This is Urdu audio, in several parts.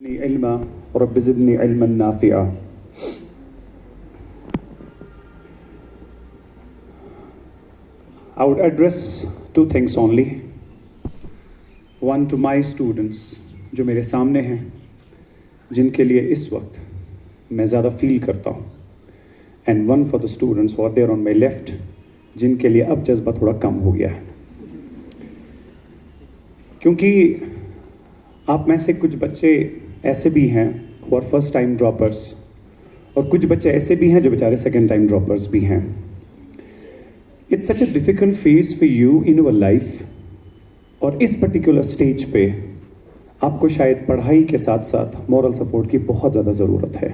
علما رب زدني علما نافعا. I would address two things only. One to my students جو میرے سامنے ہیں جن کے لیے اس وقت میں زیادہ فیل کرتا ہوں, and one for the students who are there on my left جن کے لیے اب جذبہ تھوڑا کم ہو گیا ہے, کیونکہ آپ میں سے کچھ بچے ایسے بھی ہیں who are first time droppers اور کچھ بچے ایسے بھی ہیں جو بیچارے second time droppers بھی ہیں. It's such a difficult phase for you in your life, اور اس particular stage پہ آپ کو شاید پڑھائی کے ساتھ ساتھ moral support کی بہت زیادہ ضرورت ہے.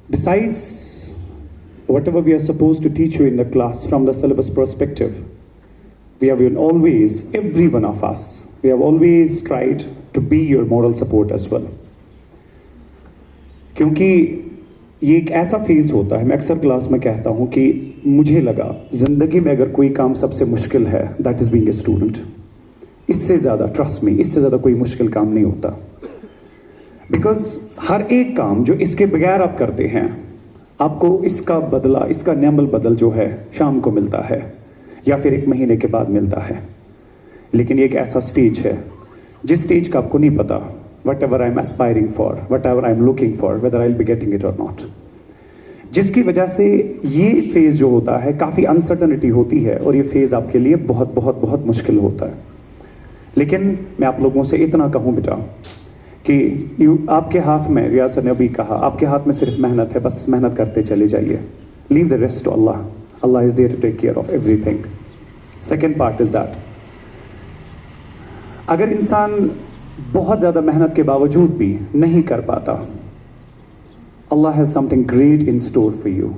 Besides whatever we are supposed to teach you in the class from the syllabus perspective, we have always, every one of us, we have always tried to be your moral support as well. کیونکہ یہ ایک ایسا فیز ہوتا ہے, میں اکثر کلاس میں کہتا ہوں کہ مجھے لگا زندگی میں اگر کوئی کام سب سے مشکل ہے that is being a student. اس سے زیادہ trust me, اس سے زیادہ کوئی مشکل کام نہیں ہوتا, because ہر ایک کام جو اس کے بغیر آپ کرتے ہیں آپ کو اس کا بدلہ, اس کا نعم البدل جو ہے شام کو ملتا ہے یا پھر ایک مہینے کے بعد ملتا ہے. لیکن یہ ایک ایسا سٹیج ہے جس سٹیج کا آپ کو نہیں پتا whatever I'm aspiring for, whatever I'm looking for, whether I'll be getting it or not. جس کی وجہ سے یہ فیز جو ہوتا ہے کافی انسرٹنٹی ہوتی ہے اور یہ فیز آپ کے لیے بہت بہت بہت مشکل ہوتا ہے. لیکن میں آپ لوگوں سے اتنا کہوں بیٹا کہ آپ کے ہاتھ میں, ریاض سر نے ابھی کہا, آپ کے ہاتھ میں صرف محنت ہے, بس محنت کرتے چلے جائیے. leave the rest to Allah. Allah is there to take care of everything. Second part is that اگر انسان بہت زیادہ محنت کے باوجود بھی نہیں کر پاتا, Allah has something great in store for you.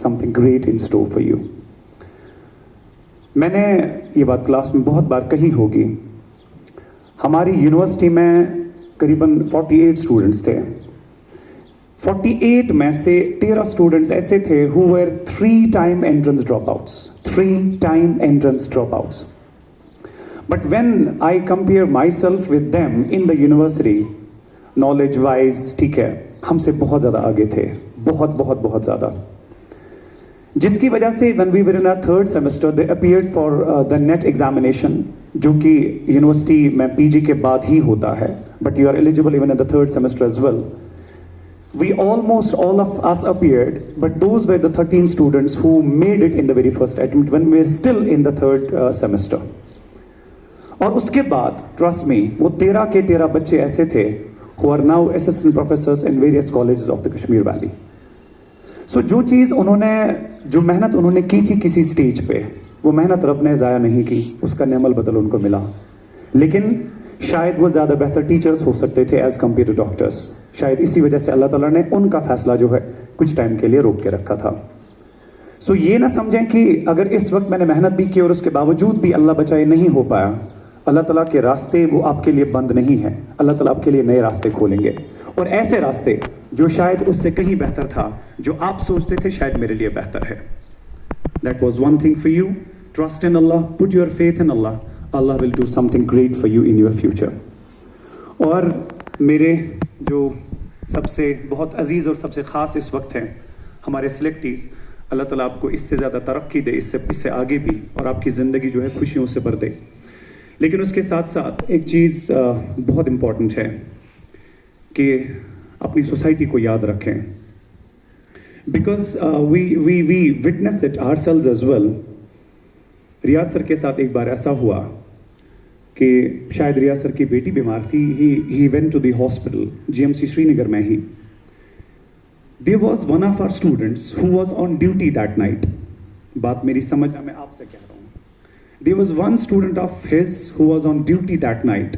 Something great in store for you. میں نے یہ بات کلاس میں بہت بار کہی ہوگی, ہماری یونیورسٹی میں قریباً 48 اسٹوڈنٹس تھے. 48 میں سے 13 اسٹوڈنٹس ایسے تھے who were 3 time entrance dropouts. 3 time entrance dropouts. But when I compare myself with them in the university, knowledge wise, ٹھیک ہے, ہم سے بہت زیادہ آگے تھے, بہت بہت بہت زیادہ, جس کی وجہ سے when we were in our third semester they appeared for the NET examination, جو کہ یونیورسٹی میں پی جی کے بعد ہی ہوتا ہے, but you are eligible even in the third semester as well. We almost all of us appeared, but those were the 13 students who made it in the very first attempt when we were still in the third semester. اور اس کے بعد trust me وہ 13 کے 13 بچے ایسے تھے who are now assistant professors in various colleges of the Kashmir Valley. So جو چیز انہوں نے, جو محنت انہوں نے کی تھی کسی سٹیج پہ, وہ محنت رب نے ضائع نہیں کی, اس کا نعم البدل ان کو ملا. لیکن شاید وہ زیادہ بہتر ٹیچرز ہو سکتے تھے ایز کمپیئر ٹو ڈاکٹرس. شاید اسی وجہ سے اللہ تعالیٰ نے ان کا فیصلہ جو ہے کچھ ٹائم کے لیے روک کے رکھا تھا. سو یہ نہ سمجھیں کہ اگر اس وقت میں نے محنت بھی کی اور اس کے باوجود بھی اللہ بچائے نہیں ہو پایا, اللہ تعالیٰ کے راستے وہ آپ کے لیے بند نہیں ہیں. اللہ تعالیٰ آپ کے لیے نئے راستے کھولیں گے, اور ایسے راستے جو شاید اس سے کہیں بہتر تھا, جو آپ سوچتے تھے شاید میرے لیے بہتر ہے. That was one thing for you. Trust in Allah, put your faith in Allah. Allah will do something great for you in your future. اور میرے جو سب سے بہت عزیز اور سب سے خاص اس وقت ہیں ہمارے سلیکٹیز, اللہ تعالیٰ آپ کو اس سے زیادہ ترقی دے, اس سے آگے بھی, اور آپ کی زندگی جو ہے خوشیوں سے بھر دے. لیکن اس کے ساتھ ساتھ ایک چیز بہت امپورٹنٹ ہے کہ اپنی سوسائٹی کو یاد رکھیں, because we witness it ourselves as well. ریاض سر کے ساتھ ایک بار ایسا ہوا کہ شاید ریاض سر کی بیٹی بیمار تھی. he went to the hospital, GMC سری نگر میں ہی. there was one of our students who was on duty that night. بات میری سمجھ میں آپ سے کہہ رہا ہوں. there was one student of his who was on duty that night.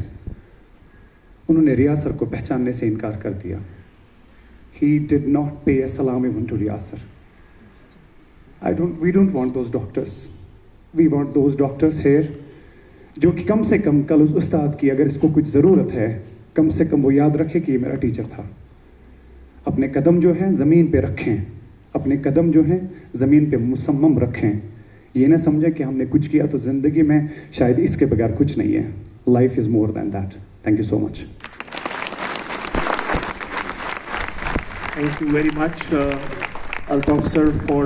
انہوں نے ریاض سر کو پہچاننے سے انکار کر دیا. he did not pay a salam even to Riyadh sir. we don't want those doctors. we want those doctors here جو کہ کم سے کم کل اس استاد کی اگر اس کو کچھ ضرورت ہے, کم سے کم وہ یاد رکھے کہ یہ میرا ٹیچر تھا. اپنے قدم جو ہیں زمین پہ رکھیں, اپنے قدم جو ہیں زمین پہ مصمم رکھیں. یہ نہ سمجھیں کہ ہم نے کچھ کیا تو زندگی میں شاید اس کے بغیر کچھ نہیں ہے. life is more than that. Thank you so much. Thank you very much, Altaf sir, for